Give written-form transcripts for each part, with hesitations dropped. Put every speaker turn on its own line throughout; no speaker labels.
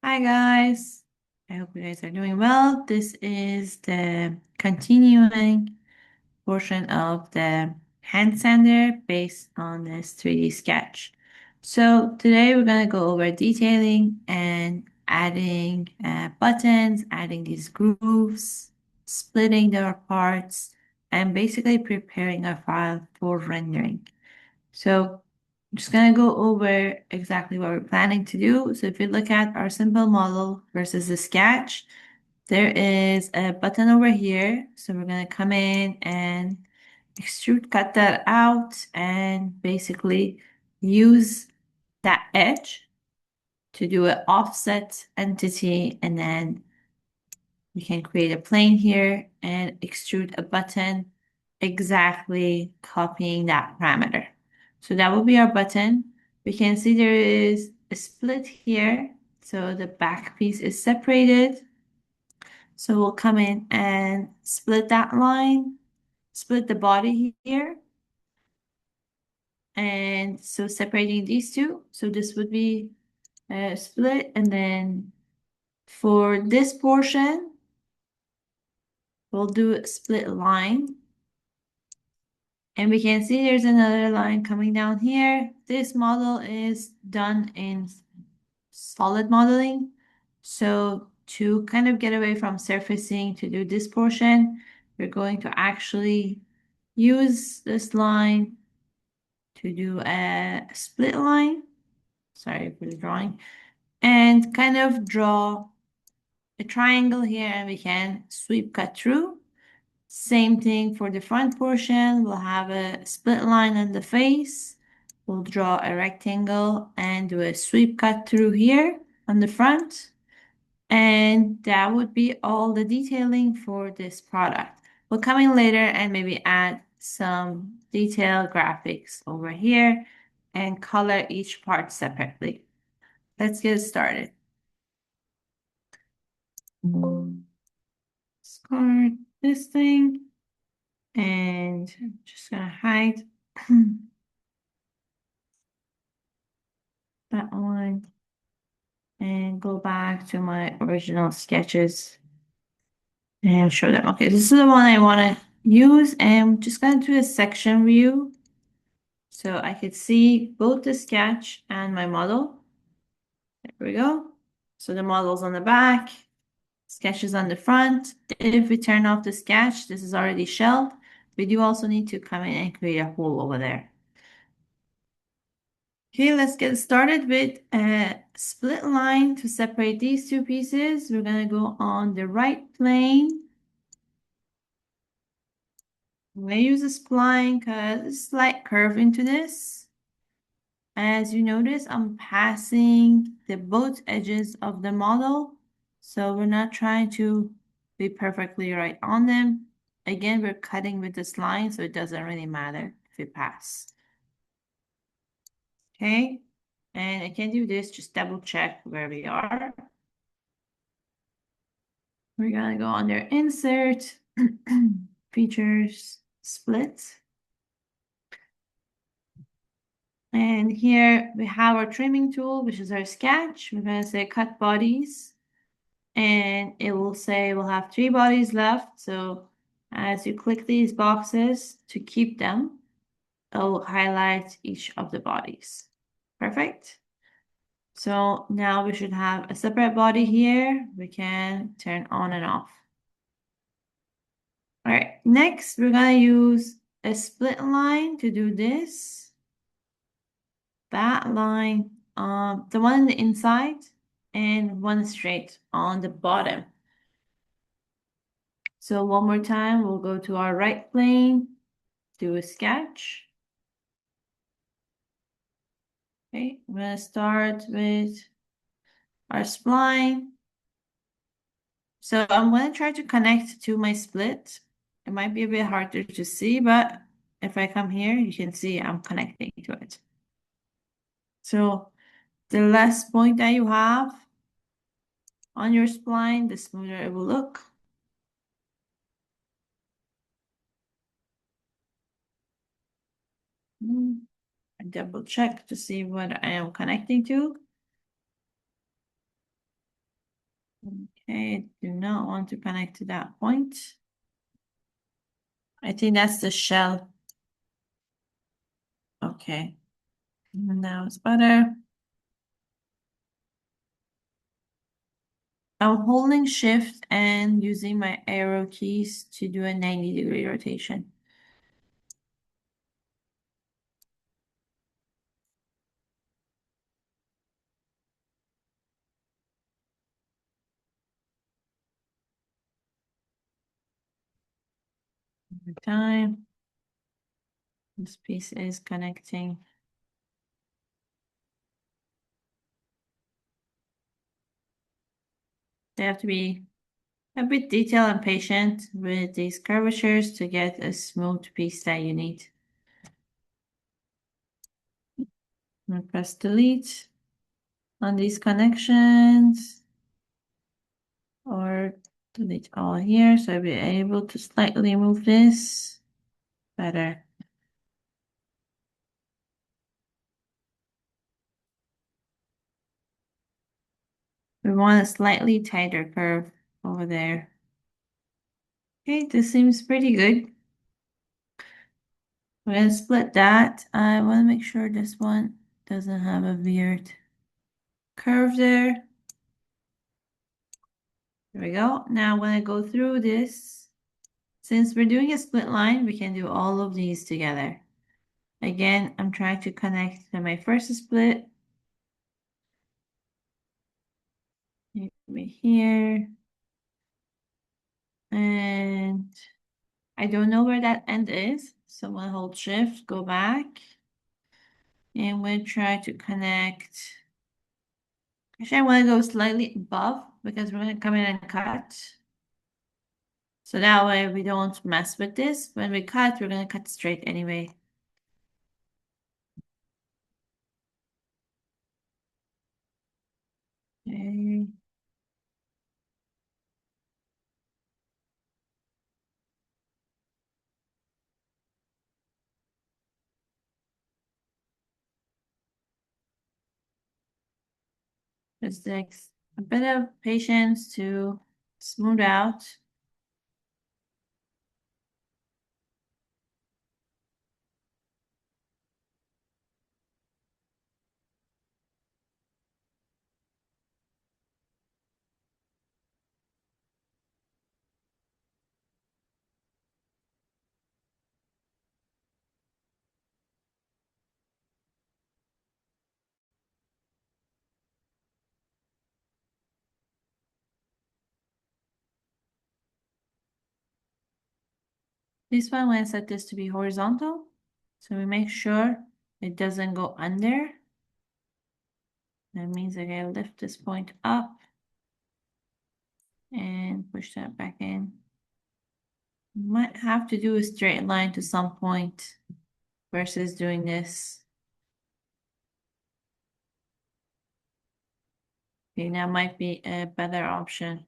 Hi guys, I hope you guys are doing well. This is the continuing portion of the hand sander based on this 3D sketch. So today we're going to go over detailing and adding buttons, adding these grooves, splitting their parts, and basically preparing a file for rendering. So I'm just going to go over exactly what we're planning to do. So if you look at our simple model versus the sketch, there is a button over here. So we're going to come in and extrude cut that out and basically use that edge to do an offset entity, and then we can create a plane here and extrude a button exactly copying that parameter. So that will be our button. We can see there is a split here. So the back piece is separated. So we'll come in and split that line, split the body here. And so separating these two. So this would be a split. And then for this portion, we'll do a split line. And we can see there's another line coming down here. This model is done in solid modeling. So to kind of get away from surfacing to do this portion, we're going to actually use this line to do a split line. Sorry for the drawing. And kind of draw a triangle here, and we can sweep cut through. Same thing for the front portion. We'll have a split line on the face. We'll draw a rectangle and do a sweep cut through here on the front. And that would be all the detailing for this product. We'll come in later and maybe add some detailed graphics over here and color each part separately. Let's get started. Discard this thing. And I'm just gonna hide that one and go back to my original sketches and show them. Okay, this is the one I want to use, and I'm just gonna do a section view so I could see both the sketch and my model. There we go. So the model's on the back, sketch is on the front. If we turn off the sketch, this is already shelled. We do also need to come in and create a hole over there. Okay, let's get started with a split line to separate these two pieces. We're going to go on the right plane. I'm going to use a spline because it's a slight curve into this. As you notice, I'm passing the both edges of the model. So we're not trying to be perfectly right on them. Again, we're cutting with this line, so it doesn't really matter if we pass. Okay, and I can do this, just double check where we are. We're gonna go under insert, features, split. And here we have our trimming tool, which is our sketch. We're gonna say cut bodies, and it will say we'll have 3 bodies left. So as you click these boxes to keep them, it will highlight each of the bodies. Perfect. So now we should have a separate body here. We can turn on and off. All right, next we're gonna use a split line to do this. That line, the one on the inside and one straight on the bottom. So one more time, we'll go to our right plane, do a sketch. Okay, I'm gonna start with our spline. So I'm gonna try to connect to my split. It might be a bit harder to see, but if I come here, you can see I'm connecting to it. So the less point that you have on your spline, the smoother it will look. I double check to see what I am connecting to. Okay, do not want to connect to that point. I think that's the shell. Okay, now it's better. I'm holding shift and using my arrow keys to do a 90-degree rotation. Over time, this piece is connecting. They have to be a bit detailed and patient with these curvatures to get a smooth piece that you need. And press delete on these connections or delete all here so I'll be able to slightly move this better. We want a slightly tighter curve over there. Okay, this seems pretty good. We're gonna split that. I want to make sure this one doesn't have a weird curve there. There we go. Now when I go through this, since we're doing a split line, we can do all of these together. Again, I'm trying to connect to my first split. Maybe here. And I don't know where that end is. So I'm gonna hold shift, go back. And we'll try to connect. Actually, I want to go slightly above because we're going to come in and cut. So that way we don't mess with this. When we cut, we're going to cut straight anyway. Okay. Just takes a bit of patience to smooth out. This one, I'm going to set this to be horizontal. So we make sure it doesn't go under. That means I gotta lift this point up and push that back in. Might have to do a straight line to some point versus doing this. Okay, that might be a better option.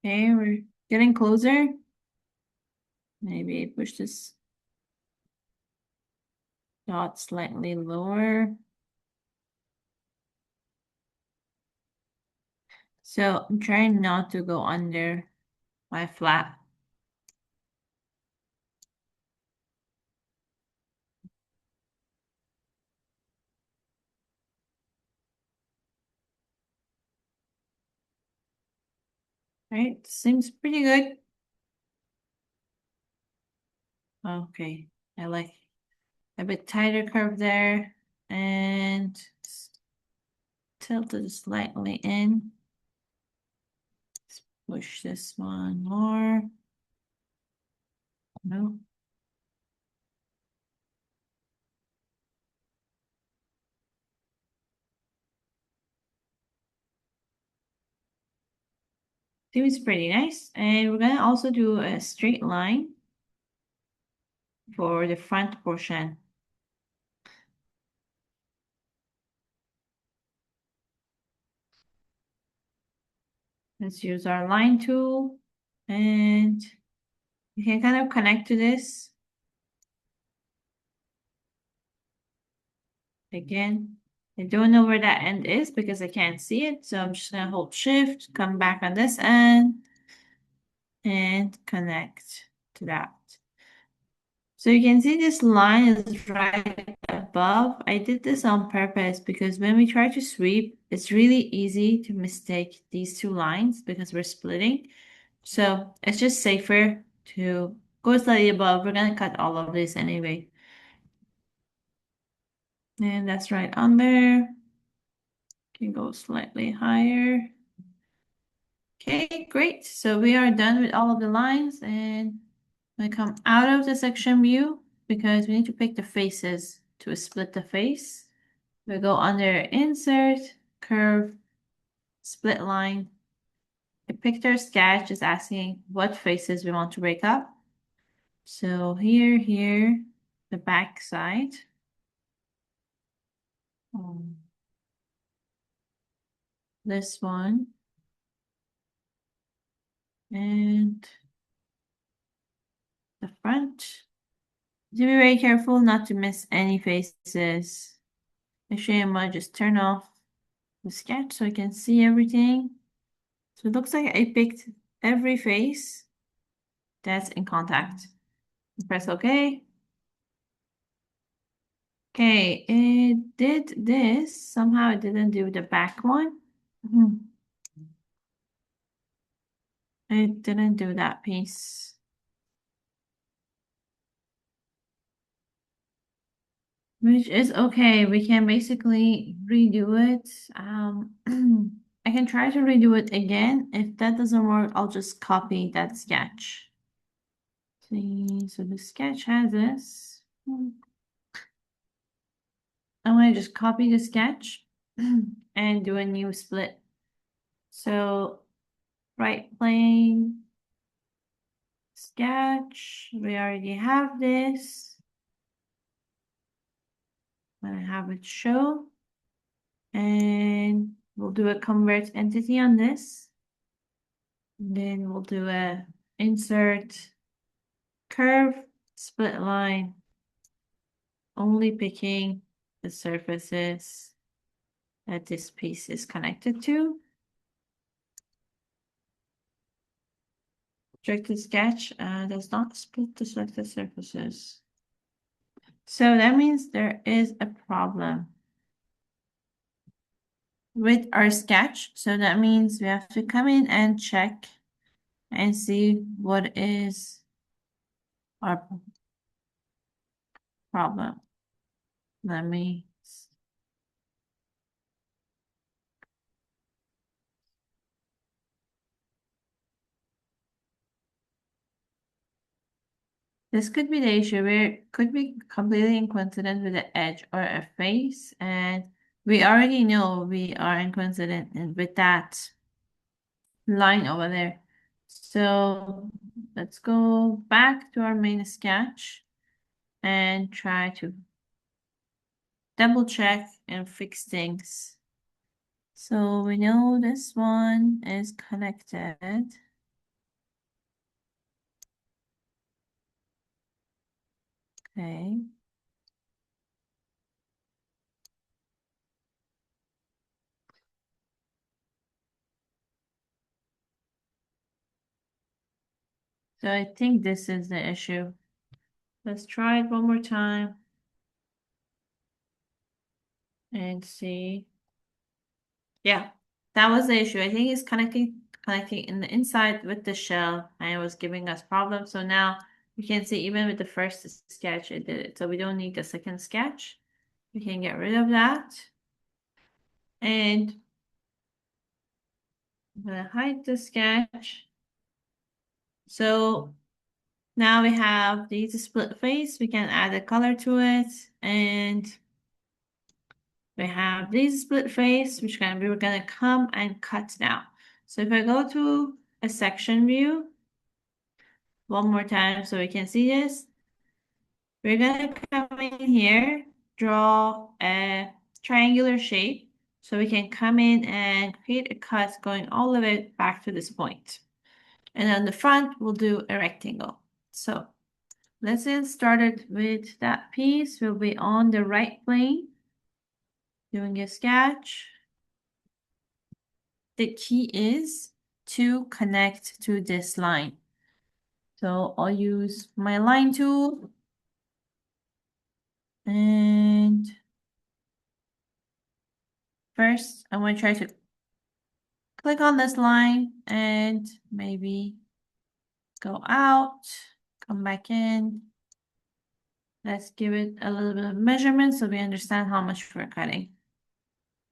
Okay, we're getting closer. Maybe push this dot slightly lower. So I'm trying not to go under my flat. Right, seems pretty good. Okay, I like a bit tighter curve there and tilt it slightly in. Let's push this one more. No. Seems pretty nice. And we're gonna also do a straight line for the front portion. Let's use our line tool and you can kind of connect to this. Again, I don't know where that end is because I can't see it. So I'm just going to hold shift, come back on this end and connect to that. So you can see this line is right above. I did this on purpose because when we try to sweep, it's really easy to mistake these two lines because we're splitting. So it's just safer to go slightly above. We're going to cut all of this anyway. And that's right on there. Can go slightly higher. Okay, great. So we are done with all of the lines and we come out of the section view because we need to pick the faces to split the face. We go under insert, curve, split line. I picked our sketch, just asking what faces we want to break up. So here, the back side. This one. And the front. To be very careful not to miss any faces. Actually, I'm gonna just turn off the sketch so I can see everything. So it looks like I picked every face that's in contact. Press OK. Okay, it did this. Somehow it didn't do the back one. It didn't do that piece. Which is okay. We can basically redo it. I can try to redo it again. If that doesn't work, I'll just copy that sketch. See, so the sketch has this. I'm going to just copy the sketch and do a new split. So right plane, sketch, we already have this. I'm going to have it show. And we'll do a convert entity on this. And then we'll do a insert curve, split line, only picking the surfaces that this piece is connected to. Objective sketch does not split the selected surfaces. So that means there is a problem with our sketch. So that means we have to come in and check and see what is our problem. Let me. This could be the issue where it could be completely incoincident with the edge or a face, and we already know we are incoincident with that line over there. So let's go back to our main sketch and try to double check and fix things. So we know this one is connected. Okay. So I think this is the issue. Let's try it one more time and see. Yeah, that was the issue. I think it's connecting in the inside with the shell and it was giving us problems. So now you can see even with the first sketch it did it. So we don't need the second sketch. We can get rid of that. And I'm gonna hide the sketch. So now we have these split face. We can add a color to it and we have these split face, which we're gonna come and cut now. So if I go to a section view, one more time so we can see this, we're gonna come in here, draw a triangular shape. So we can come in and create a cut going all the way back to this point. And on the front, we'll do a rectangle. So let's get started with that piece. We'll be on the right plane, doing a sketch. The key is to connect to this line. So I'll use my line tool and first I'm going to try to click on this line and maybe go out, come back in. Let's give it a little bit of measurement so we understand how much we're cutting.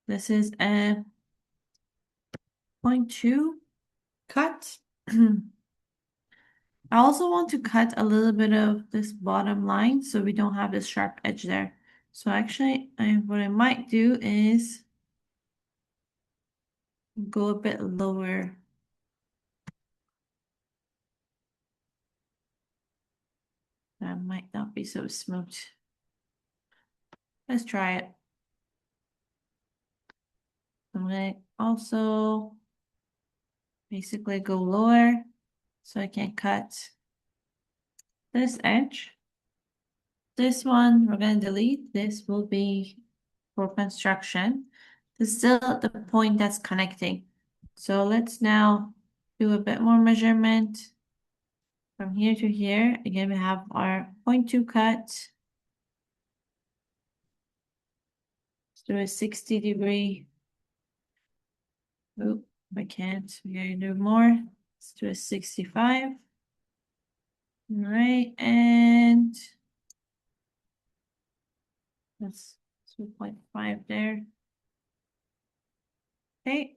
This is a 0.2 cut. I also want to cut a little bit of this bottom line so we don't have this sharp edge there. So actually, what I might do is go a bit lower. That might not be so smooth. Let's try it. I'm going to also basically go lower so I can cut this edge. This one we're going to delete. This will be for construction. This is still the point that's connecting. So let's now do a bit more measurement from here to here. Again, we have our 0.2 cut. Let's do a 60-degree. Oh, I can't. We gotta do more. Let's do a 65. All right, and that's 2.5 there. Okay.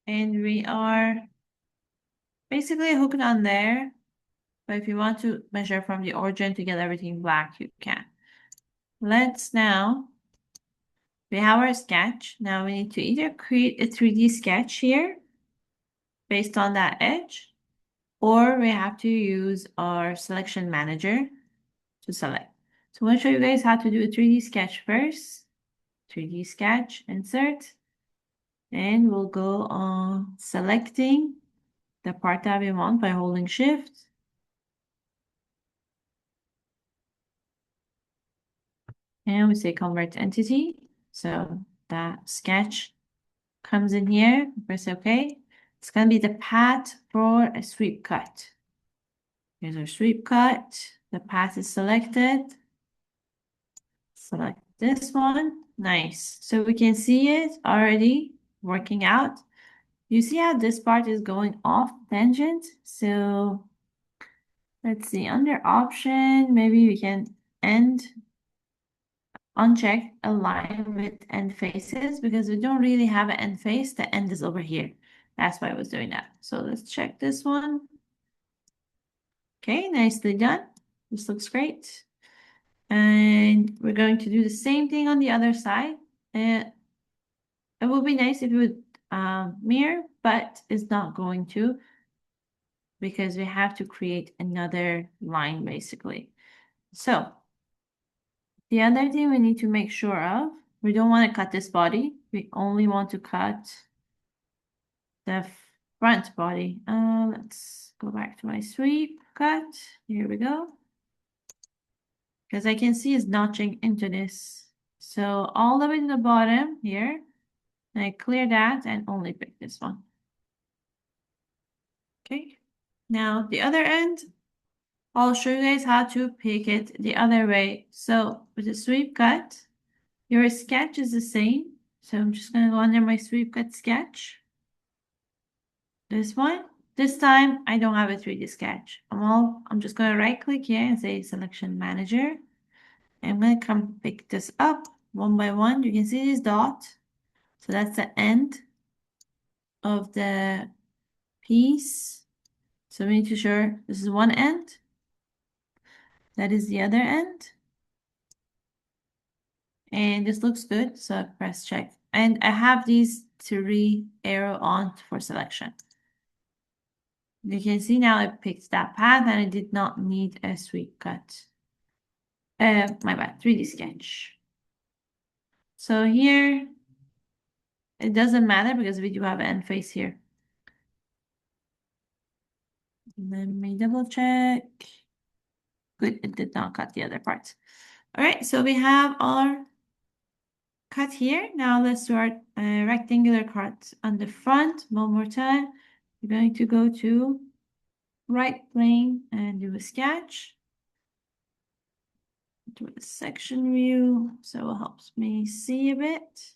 And we are basically hooked on there. But if you want to measure from the origin to get everything black, you can. Let's now, we have our sketch. Now we need to either create a 3D sketch here based on that edge, or we have to use our selection manager to select. So I'm going to show you guys how to do a 3D sketch first. 3D sketch, insert, and we'll go on selecting the part that we want by holding shift. And we say convert entity. So that sketch comes in here, press OK. It's going to be the path for a sweep cut. Here's our sweep cut. The path is selected. Select this one. Nice. So we can see it already working out. You see how this part is going off tangent? So let's see, under option, maybe we can uncheck align with end faces because we don't really have an end face. The end is over here. That's why I was doing that. So let's check this one. Okay, nicely done. This looks great. And we're going to do the same thing on the other side. It would be nice if it would mirror, but it's not going to because we have to create another line basically. So the other thing we need to make sure of, we don't want to cut this body. We only want to cut the front body. Let's go back to my sweep cut. Here we go. Because I can see it's notching into this. So all the way to the bottom here, I clear that and only pick this one. Okay. Now the other end, I'll show you guys how to pick it the other way. So with the sweep cut, your sketch is the same. So I'm just going to go under my sweep cut sketch. This one. This time I don't have a 3D sketch. I'm just going to right click here and say selection manager. I'm going to come pick this up one by one. You can see this dot. So that's the end of the piece. So we need to show this is one end. That is the other end. And this looks good. So I press check. And I have these three arrow on for selection. You can see now I picked that path and I did not need a sweep cut. My bad, 3D sketch. So here it doesn't matter because we do have an end face here. Let me double check. Good, it did not cut the other parts. All right, so we have our cut here. Now let's do our rectangular cut on the front. One more time. We're going to go to right plane and do a sketch. Do a section view, so it helps me see a bit.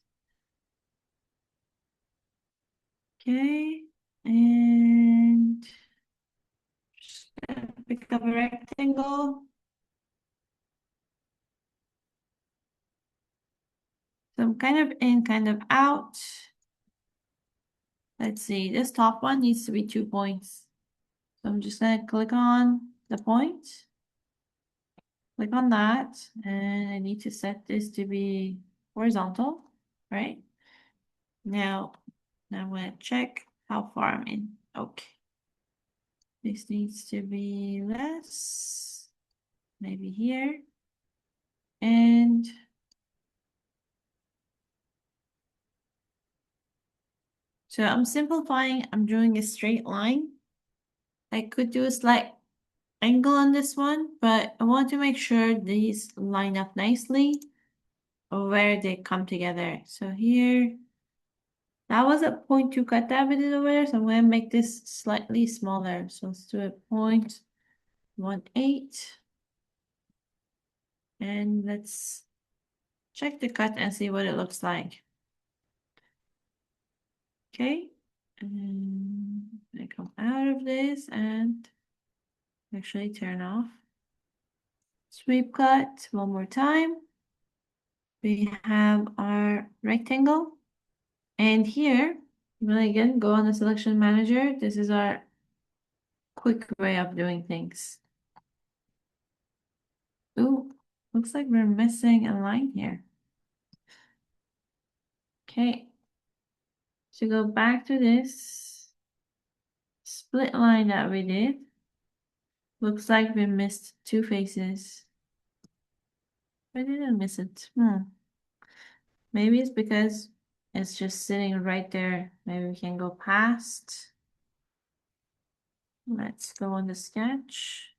Okay, and just pick up a rectangle. So I'm kind of in, kind of out. Let's see, this top one needs to be 2 points. So I'm just gonna click on the point. Click on that, and I need to set this to be horizontal, right? Now I'm gonna check how far I'm in. Okay. This needs to be less, maybe here. And so I'm simplifying, I'm drawing a straight line. I could do a slight angle on this one, but I want to make sure these line up nicely where they come together. So here, that was a 0.2 cut that we did over there, so I'm going to make this slightly smaller. So let's do a 0.18. And let's check the cut and see what it looks like. Okay, and I come out of this and actually turn off. Sweep cut one more time. We have our rectangle. And here, when again go on the selection manager, this is our quick way of doing things. Ooh, looks like we're missing a line here. Okay, so go back to this split line that we did. Looks like we missed 2 faces. I didn't miss it. Maybe it's because it's just sitting right there. Maybe we can go past. Let's go on the sketch.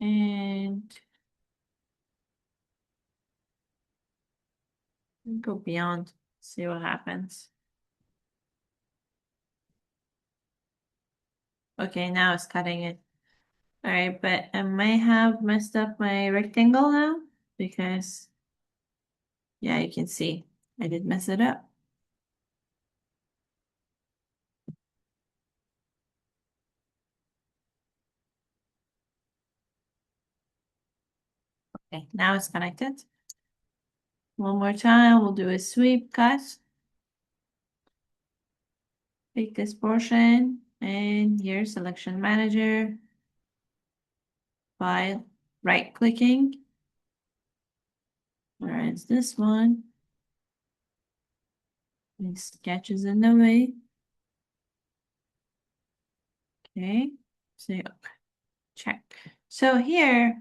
And go beyond, see what happens. Okay, now it's cutting it. All right, but I may have messed up my rectangle now because, yeah, you can see I did mess it up. Okay, now it's connected. One more time, we'll do a sweep cut. Take this portion and here, selection manager, file, right clicking. Where is this one? These sketches in the way. Okay, so check. So here,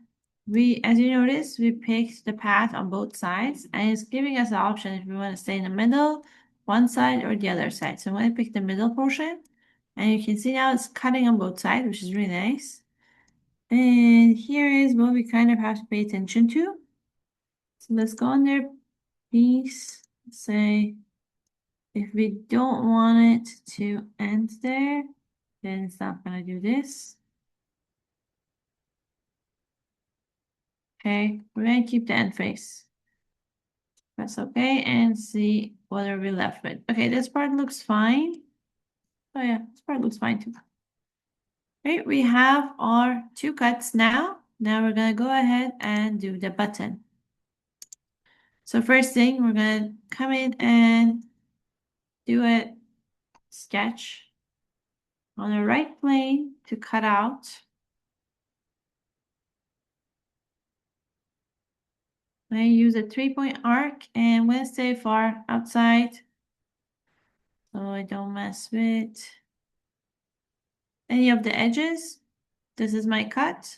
as you notice, we picked the path on both sides, and it's giving us the option if we want to stay in the middle, one side or the other side. So I'm going to pick the middle portion, and you can see now it's cutting on both sides, which is really nice. And here is what we kind of have to pay attention to. So let's go under piece, say if we don't want it to end there, then it's not going to do this. Okay, we're going to keep the end face. Press OK and see what are we left with. Okay, this part looks fine. Oh yeah, this part looks fine too. Right, we have our 2 cuts now. Now we're going to go ahead and do the button. So first thing, we're going to come in and do a sketch on the right plane to cut out. I use a 3-point arc and we'll stay far outside so I don't mess with any of the edges. This is my cut.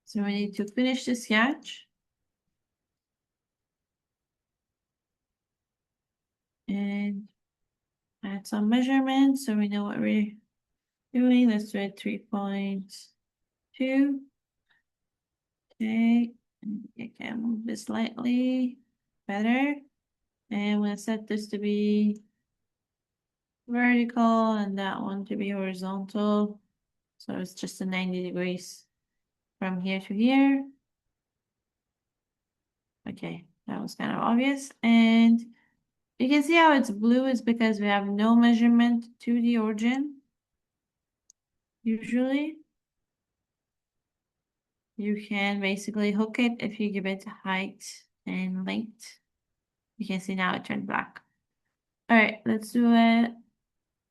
So we need to finish the sketch. add some measurements so we know what we're doing. Let's do it 3.2. Okay, I can move this slightly better. And I'm going to set this to be vertical and that one to be horizontal. So it's just a 90 degrees from here to here. Okay, that was kind of obvious. And you can see how it's blue is because we have no measurement to the origin. Usually, you can basically hook it if you give it height and length. You can see now it turned black. All right, let's do a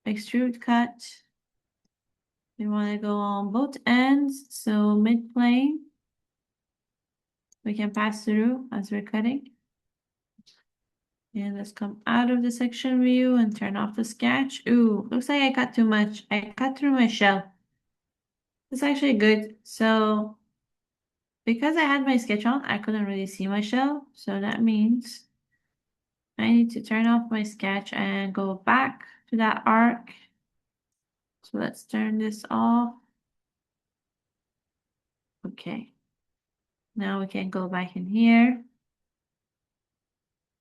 extrude cut. We want to go on both ends, so mid-plane. We can pass through as we're cutting. And let's come out of the section view and turn off the sketch. Ooh, looks like I cut too much. I cut through my shell. It's actually good. So because I had my sketch on, I couldn't really see my shell. So that means I need to turn off my sketch and go back to that arc. So let's turn this off. Okay. Now we can go back in here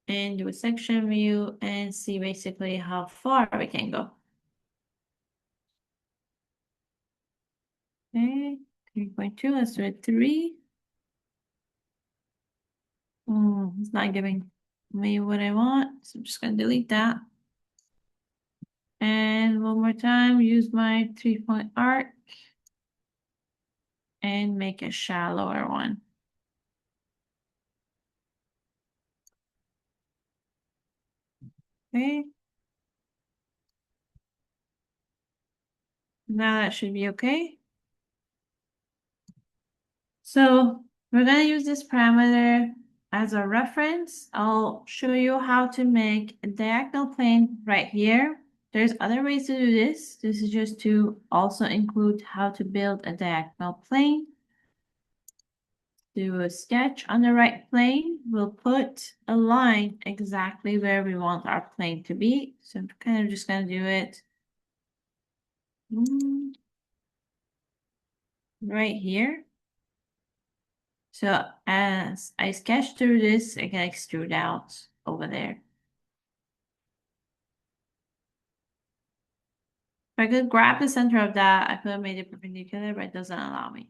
and do a section view and see basically how far we can go. Okay, 3.2, let's do it 3. It's not giving me what I want, so I'm just going to delete that. And one more time, use my 3-point arc and make a shallower one. Okay. Now that should be okay. So we're going to use this parameter as a reference. I'll show you how to make a diagonal plane right here. There's other ways to do this. This is just to also include how to build a diagonal plane. Do a sketch on the right plane. We'll put a line exactly where we want our plane to be. So I'm kind of just going to do it right here. So as I sketch through this, I can extrude out over there. If I could grab the center of that, I could have made it perpendicular, but it doesn't allow me.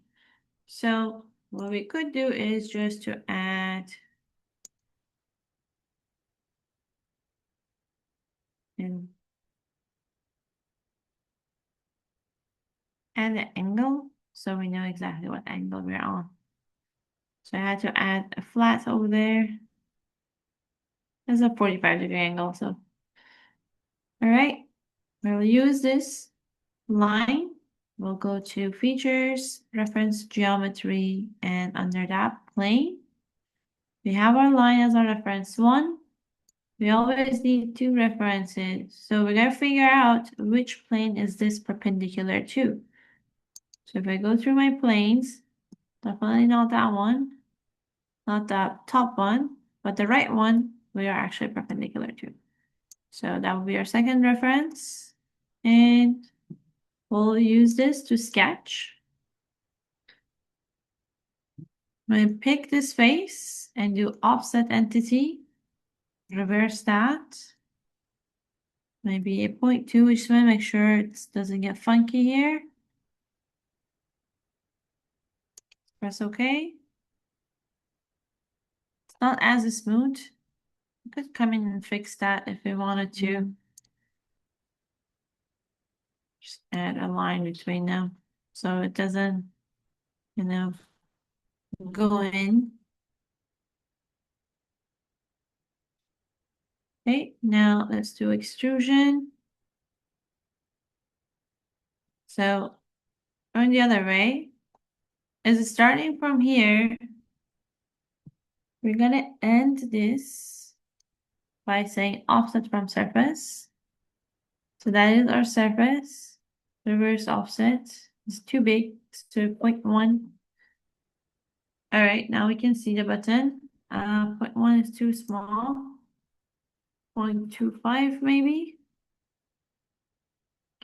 So what we could do is just to add an angle so we know exactly what angle we're on. So I had to add a flat over there. There's a 45-degree angle, so. All right, we'll use this line. We'll go to features, reference geometry, and under that plane, we have our line as our reference 1. We always need 2 references. So we're going to figure out which plane is this perpendicular to. So if I go through my planes, definitely not that one, not the top one, but the right one, we are actually perpendicular to. So that will be our second reference. And we'll use this to sketch. I'm going to pick this face and do offset entity, reverse that. Maybe a 0.2, we just want to make sure it doesn't get funky here. Press OK. It's not as smooth. We could come in and fix that if we wanted to. Just add a line between them so it doesn't, go in. Okay, now let's do extrusion. So going the other way, is starting from here, we're gonna end this by saying offset from surface. So that is our surface. Reverse offset is too big, so 0.1. All right, now we can see the button. 0.1 is too small. 0.25 maybe.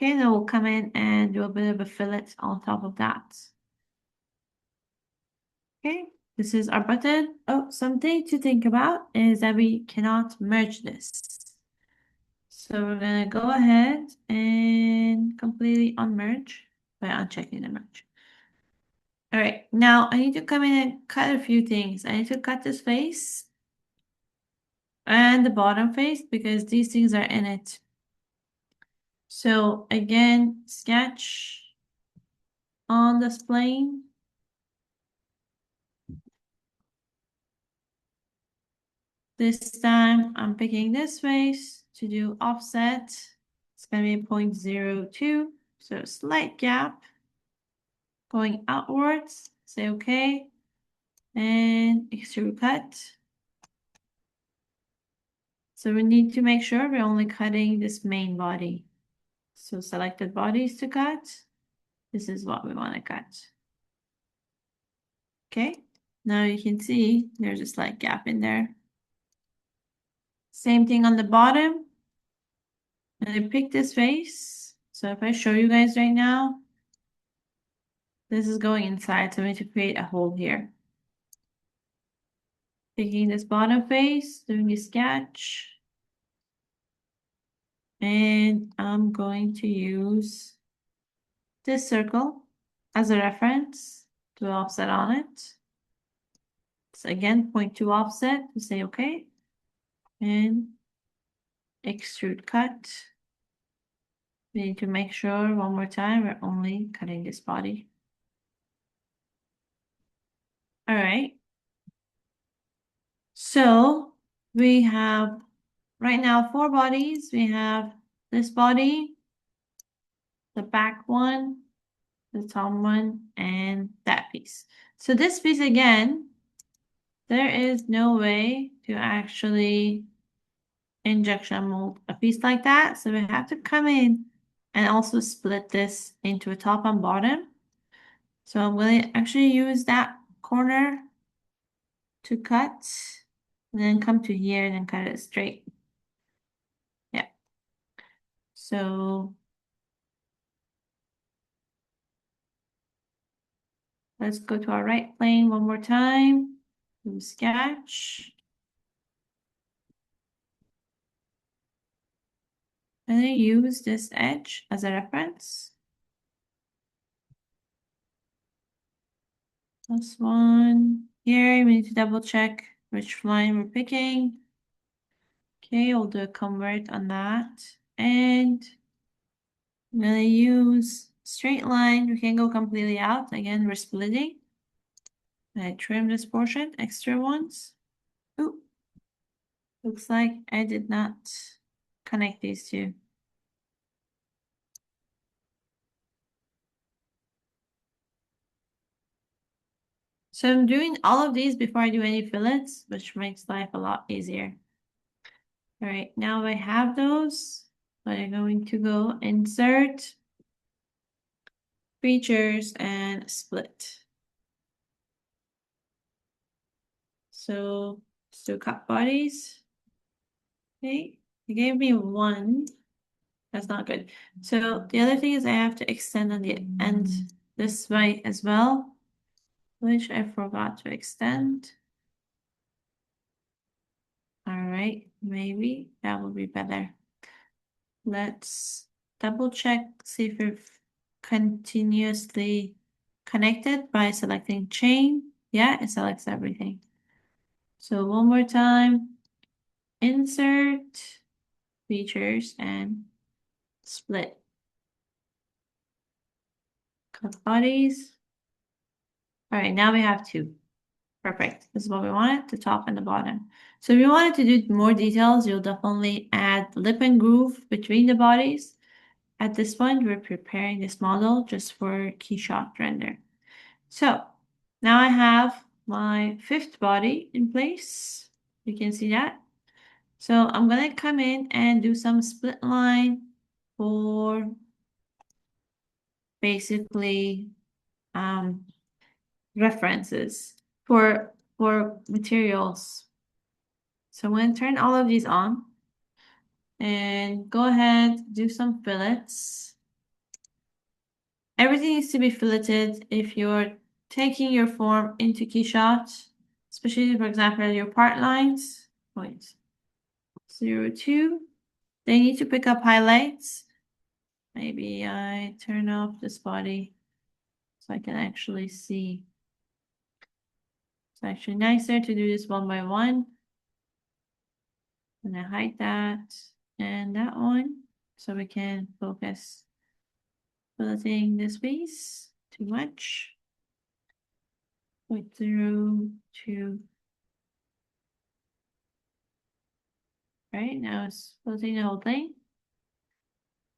Okay, then we'll come in and do a bit of a fillet on top of that. Okay, this is our button. Oh, something to think about is that we cannot merge this. So we're gonna go ahead and completely unmerge by unchecking the merge. All right, now I need to come in and cut a few things. I need to cut this face and the bottom face because these things are in it. So again, sketch on this plane. This time I'm picking this face to do offset. It's going to be 0.02, so a slight gap going outwards. Say okay, and extrude cut. So we need to make sure we're only cutting this main body. So selected bodies to cut. This is what we want to cut. Okay, now you can see there's a slight gap in there. Same thing on the bottom. And I pick this face. So if I show you guys right now, this is going inside, so I need to create a hole here. Taking this bottom face, doing a sketch. And I'm going to use this circle as a reference to offset on it. So again, 0.2 offset to say okay. And extrude cut. We need to make sure one more time we're only cutting this body. All right. So we have right now 4 bodies. We have this body, the back one, the top one, and that piece. So this piece again, there is no way to actually injection mold a piece like that. So we have to come in and also split this into a top and bottom. So I'm going to actually use that corner to cut and then come to here and then cut it straight. Yeah. So let's go to our right plane one more time. Do sketch. And then use this edge as a reference. This one. Here we need to double check which line we're picking. Okay, we'll do a convert on that. And I'm gonna use straight line. We can go completely out. Again, we're splitting. I trim this portion, extra ones. Ooh, looks like I did not connect these two. So I'm doing all of these before I do any fillets, which makes life a lot easier. All right, now I have those. I'm going to go insert, features, and split. So let's do cut bodies. Okay, you gave me one. That's not good. So the other thing is I have to extend on the end this way as well, which I forgot to extend. All right, maybe that will be better. Let's double check, see if we're continuously connected by selecting chain. Yeah, it selects everything. So one more time, insert, features, and split. Cut bodies. All right, now we have 2. Perfect. This is what we wanted, the top and the bottom. So if you wanted to do more details, you'll definitely add lip and groove between the bodies. At this point, we're preparing this model just for keyshot render. So now I have my 5th body in place. You can see that. So I'm going to come in and do some split line for basically references for materials. So I'm going to turn all of these on and go ahead, do some fillets. Everything needs to be filleted if you're taking your form into keyshot, especially for example your part lines, 0.02. They need to pick up highlights. Maybe I turn off this body so I can actually see. It's actually nicer to do this one by one. I'm gonna hide that and that one so we can focus filleting this piece. Too much. 0.02. Right now it's filleting the whole thing.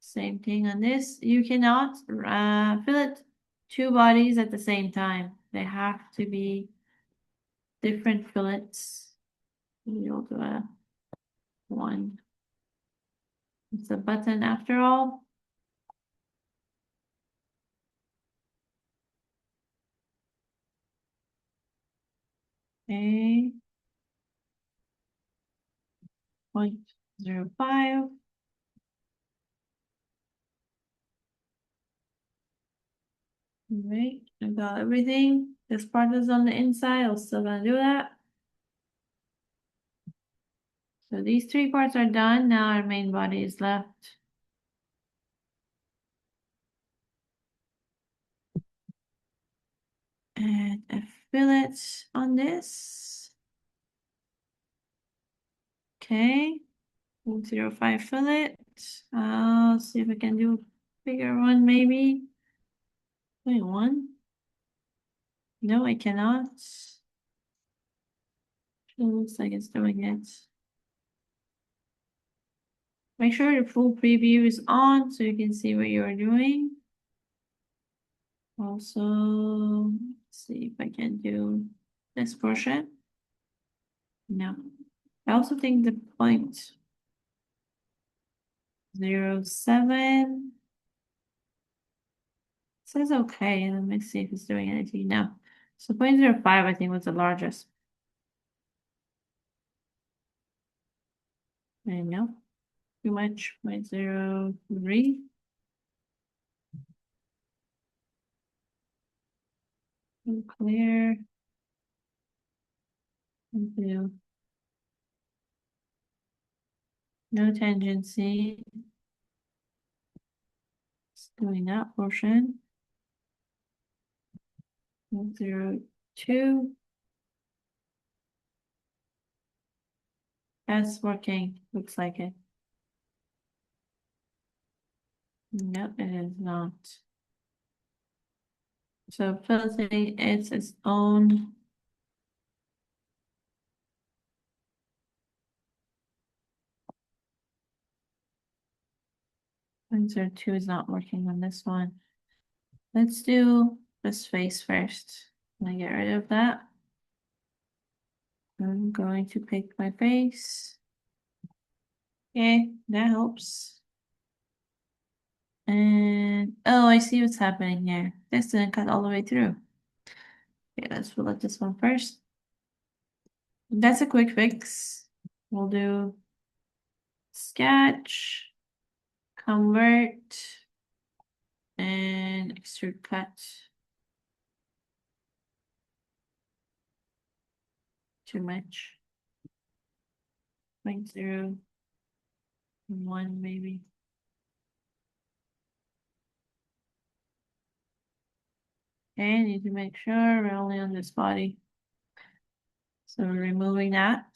Same thing on this. You cannot fillet two bodies at the same time. They have to be different fillets. We'll do a one. It's a button after all. Okay. 0.05. Right, I got everything. This part is on the inside. I'm still gonna do that. So these three parts are done. Now our main body is left. And a fillet on this. Okay. 0.05 fillet. I'll see if I can do a bigger one maybe. Wait, one? No, I cannot. It looks like it's doing it. Make sure your full preview is on so you can see what you are doing. Also, let's see if I can do this portion. No. I also think the 0.07 says okay. Let me see if it's doing anything now. So 0.05 I think was the largest. And no, too much. 0.03. Clear. No tangency. It's doing that portion. 0.02. That's working. Looks like it. No, it is not. So filtering it's its own. Sensor 2 is not working on this one. Let's do this face first. Let me get rid of that. I'm going to pick my face. Okay, that helps. And oh, I see what's happening here. This didn't cut all the way through. Okay, let's select this one first. That's a quick fix. We'll do sketch, convert, and extrude cut. Too much. 0.01 maybe. Okay, need to make sure we're only on this body. So we're removing that.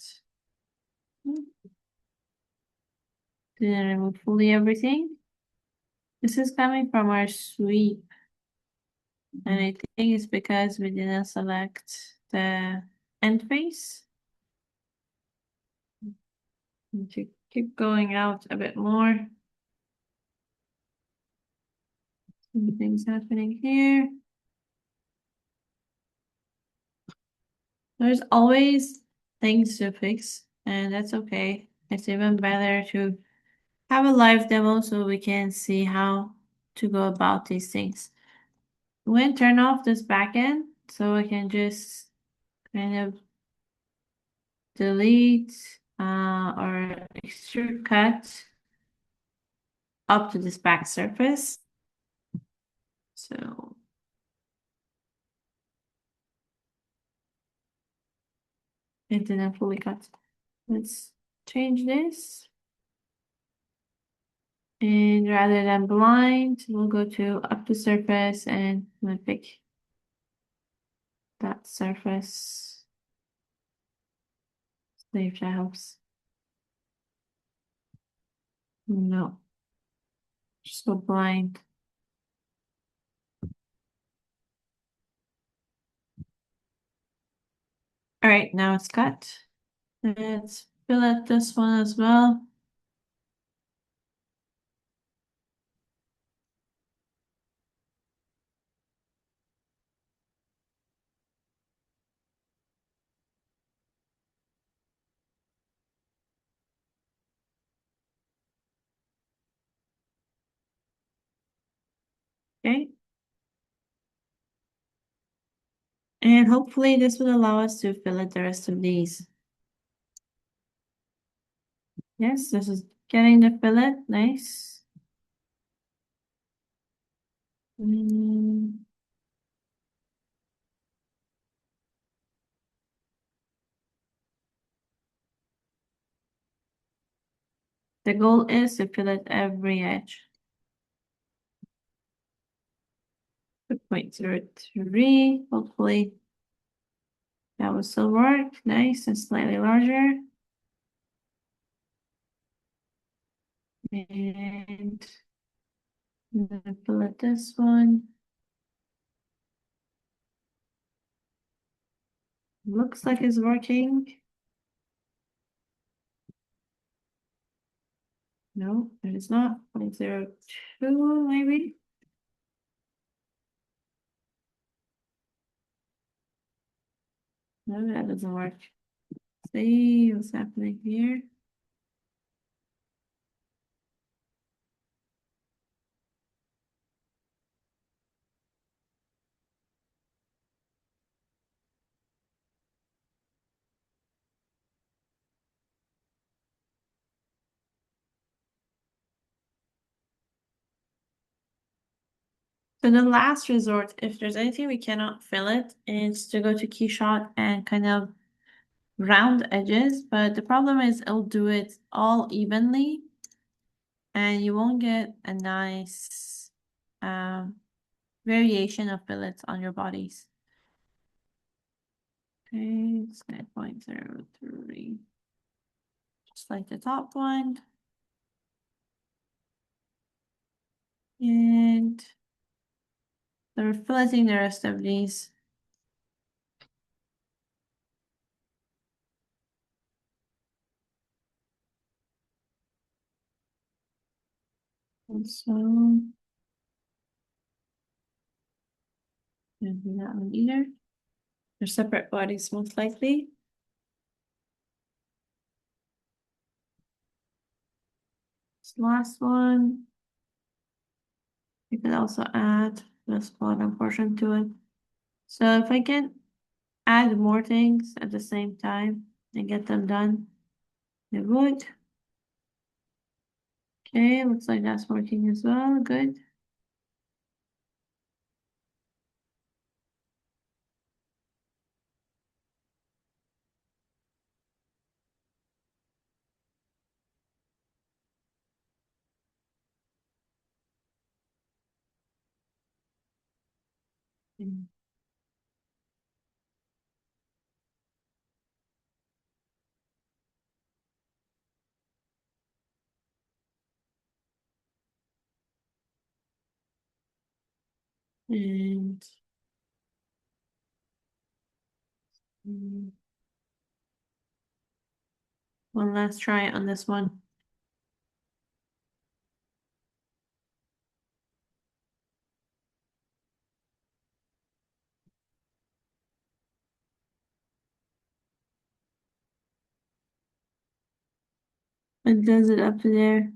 Didn't remove fully everything. This is coming from our sweep. And I think it's because we didn't select the end face. Need to keep going out a bit more. Some things happening here. There's always things to fix, and that's okay. It's even better to have a live demo so we can see how to go about these things. I'm going to turn off this backend so I can just kind of delete or extrude cut up to this back surface. So it didn't fully cut. Let's change this. And rather than blind, we'll go to up to surface and we'll pick that surface. See if that helps. No, just go blind. All right, now it's cut. Let's fill out this one as well. Okay. And hopefully this will allow us to fill out the rest of these. Yes, this is getting the fillet. Nice. Mm, the goal is to fillet every edge. 2.03. Hopefully that will still work. Nice and slightly larger. And I'm gonna fillet this one. Looks like it's working. No, it is not. 0.02 maybe. No, that doesn't work. See what's happening here. So the last resort, if there's anything we cannot fillet, is to go to keyshot and kind of round edges. But the problem is it'll do it all evenly and you won't get a nice variation of fillets on your bodies. Okay, it's 9.03. Just like the top one. And so we're filleting the rest of these. And so, don't do that one either. They're separate bodies most likely. This last one. You could also add this bottom portion to it. So if I can add more things at the same time and get them done, I would. Okay, looks like that's working as well. Good. Mm. And mm, one last try on this one. It does it up to there.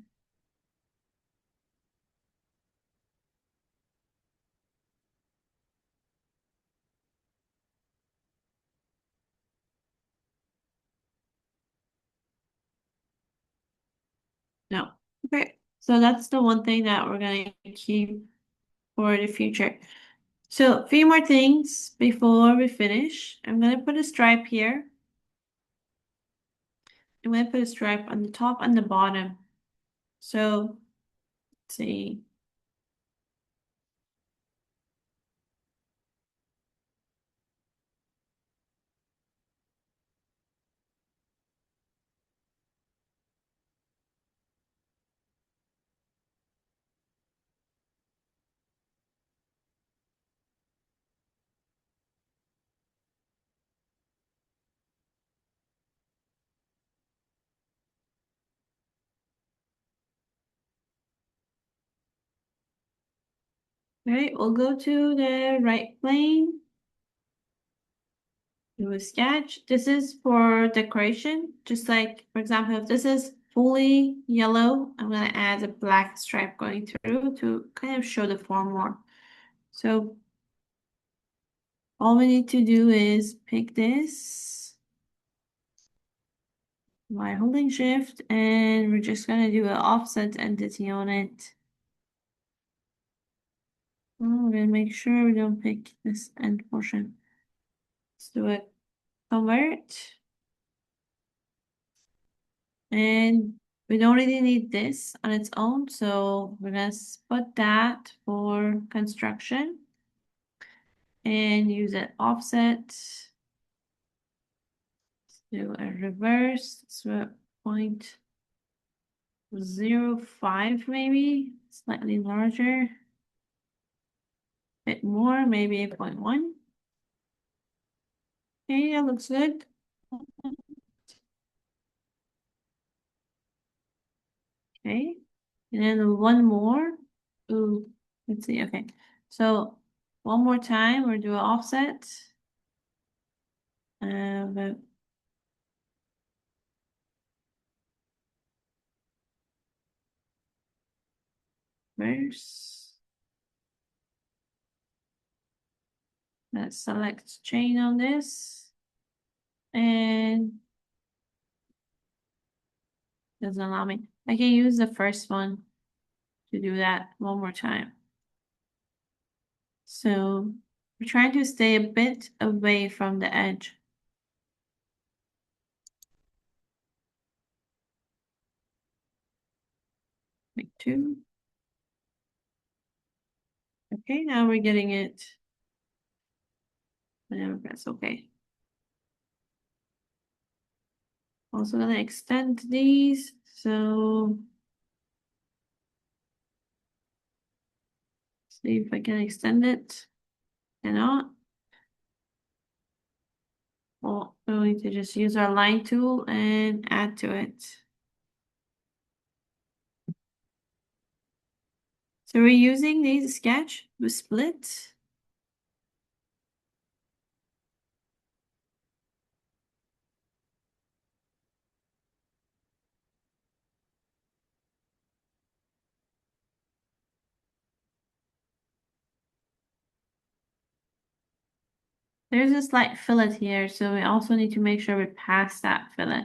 No. Okay. So that's the one thing that we're gonna keep for the future. So a few more things before we finish. I'm going to put a stripe here. I'm going to put a stripe on the top and the bottom. So let's see. All right, we'll go to the right plane. Do a sketch. This is for decoration. Just like, for example, if this is fully yellow, I'm going to add a black stripe going through to kind of show the form more. So all we need to do is pick this by holding shift, and we're just going to do an offset entity on it. Oh, we're going to make sure we don't pick this end portion. Let's do a convert. And we don't really need this on its own, so we're going to split that for construction and use an offset. Let's do a reverse. So 0.05 maybe, slightly larger. Bit more, maybe 0.1. Okay, that looks good. Okay, and then one more. Ooh, let's see. Okay, so one more time, we'll do an offset. But verse. Let's select chain on this, and doesn't allow me. I can use the first one to do that one more time. So we're trying to stay a bit away from the edge. Like 2. Okay, now we're getting it. Whenever press OK. Also gonna extend these, so see if I can extend it. Cannot. Well, we're going to just use our line tool and add to it. So we're using these sketch with split. There's a slight fillet here, so we also need to make sure we pass that fillet.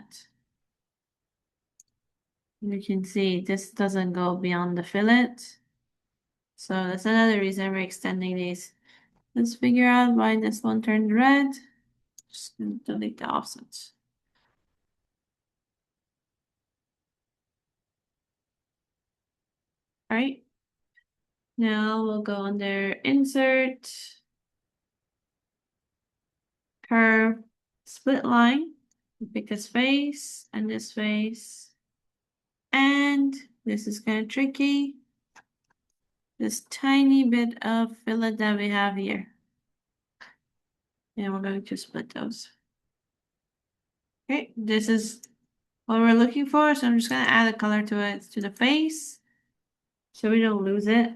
You can see this doesn't go beyond the fillet. So that's another reason we're extending these. Let's figure out why this one turned red. Just delete the offsets. All right. Now we'll go under Insert, Curve, Split Line. Pick this face and this face. And this is kind of tricky. This tiny bit of fillet that we have here. And we're going to split those. Okay, this is what we're looking for. So I'm just going to add a color to it, to the face, so we don't lose it.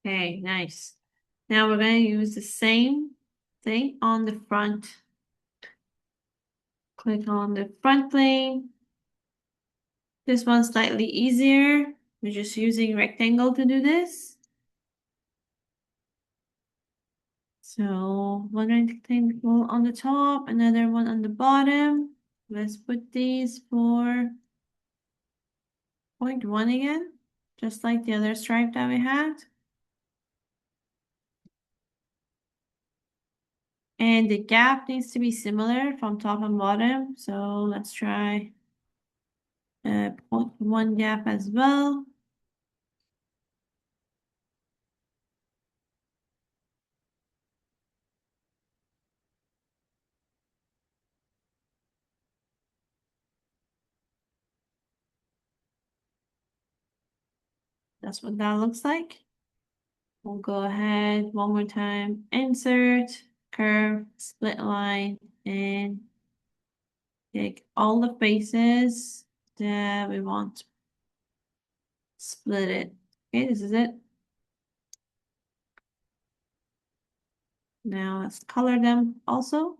Okay, nice. Now we're going to use the same thing on the front. Click on the front plane. This one's slightly easier. We're just using rectangle to do this. So one rectangle on the top, another one on the bottom. Let's put these for 0.1 again, just like the other stripe that we had. And the gap needs to be similar from top and bottom. So let's try 0.1 gap as well. That's what that looks like. We'll go ahead one more time, insert, curve, split line, and take all the faces that we want. Split it. Okay, this is it. Now let's color them also.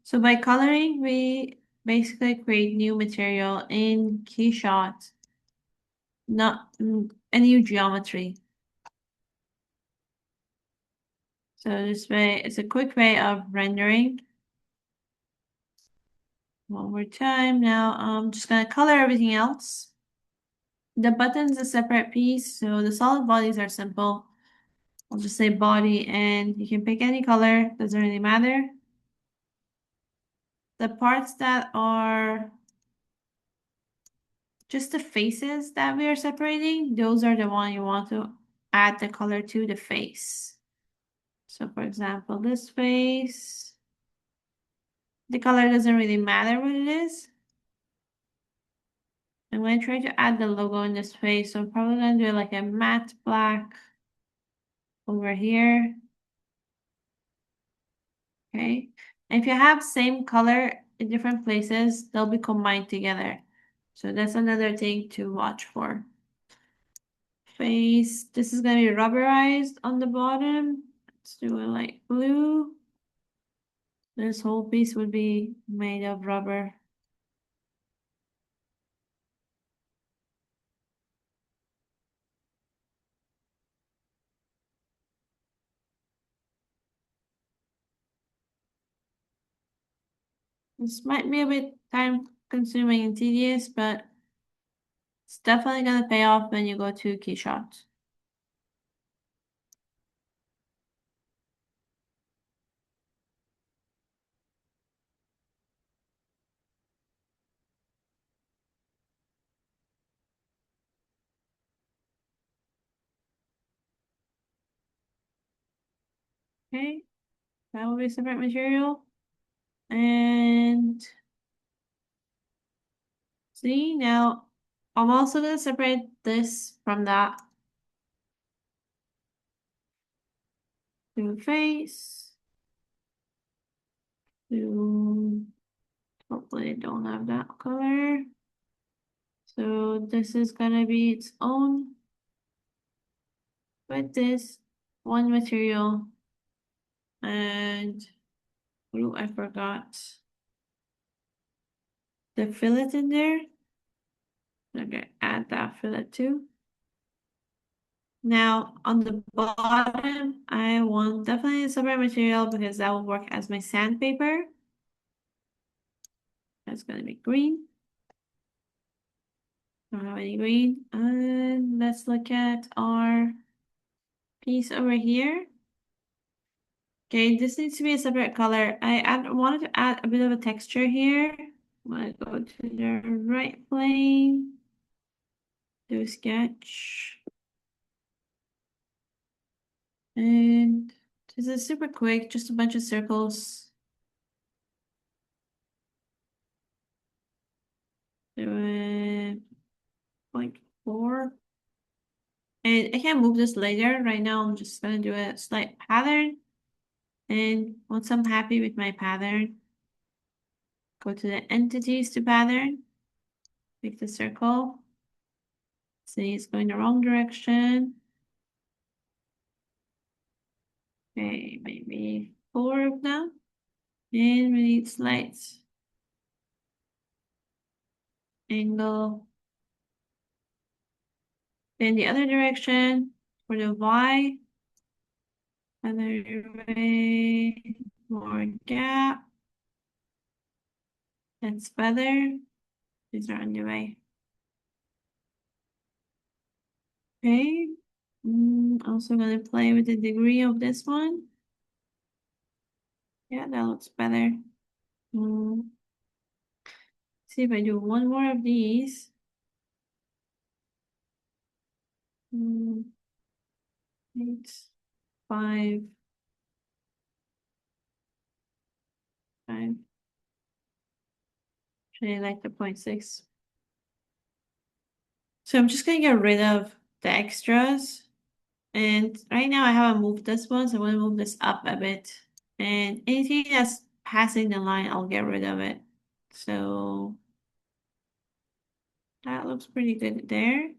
So by coloring, we basically create new material in keyshot, not a new geometry. So this way, it's a quick way of rendering. One more time. Now I'm just gonna color everything else. The button's a separate piece, so the solid bodies are simple. I'll just say body, and you can pick any color, doesn't really matter. The parts that are just the faces that we are separating, those are the one you want to add the color to the face. So for example, this face, the color doesn't really matter what it is. I'm going to try to add the logo in this face, so I'm probably going to do like a matte black over here. Okay, and if you have same color in different places, they'll be combined together. So that's another thing to watch for. Face, this is going to be rubberized on the bottom. Let's do it like blue. This whole piece would be made of rubber. This might be a bit time consuming and tedious, but it's definitely going to pay off when you go to keyshot. Okay, that will be a separate material. And see, now I'm also going to separate this from that. Do face. Do, hopefully I don't have that color. So this is going to be its own. With this one material. And oh, I forgot the fillet in there. I'm gonna add that fillet too. Now on the bottom, I want definitely a separate material because that will work as my sandpaper. That's gonna be green. Don't have any green. And let's look at our piece over here. Okay, this needs to be a separate color. Wanted to add a bit of a texture here. I'm gonna go to the right plane, do sketch. And this is super quick, just a bunch of circles. Do it like 4. And I can move this later. Right now, I'm just gonna do a slight pattern. And once I'm happy with my pattern, go to the entities to pattern, make the circle. See, it's going the wrong direction. Okay, maybe 4 of them. And we need slight angle in the other direction. For the Y, feather away, more gap. That's feather. These are on the way. Okay. Also gonna play with the degree of this one. Yeah, that looks better. See if I do one more of these. 8, 5, 5. Actually, I like the 0.6. So I'm just gonna get rid of the extras. And right now I haven't moved this one, so I'm gonna move this up a bit. And anything that's passing the line, I'll get rid of it. So that looks pretty good there.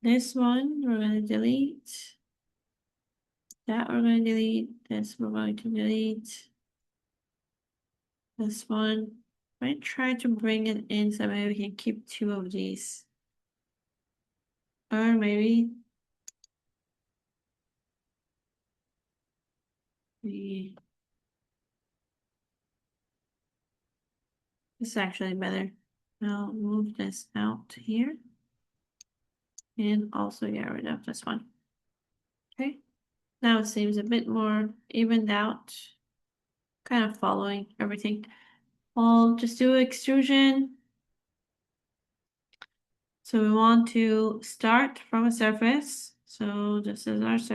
This one we're gonna delete. That we're going to delete. This we're going to delete. This one. I might try to bring it in so maybe we can keep 2 of these. Or maybe we this is actually better. I'll move this out here. And also get rid of this one. Okay. Now it seems a bit more evened out. Kind of following everything. I'll just do extrusion. So we want to start from a surface. So this is our surface.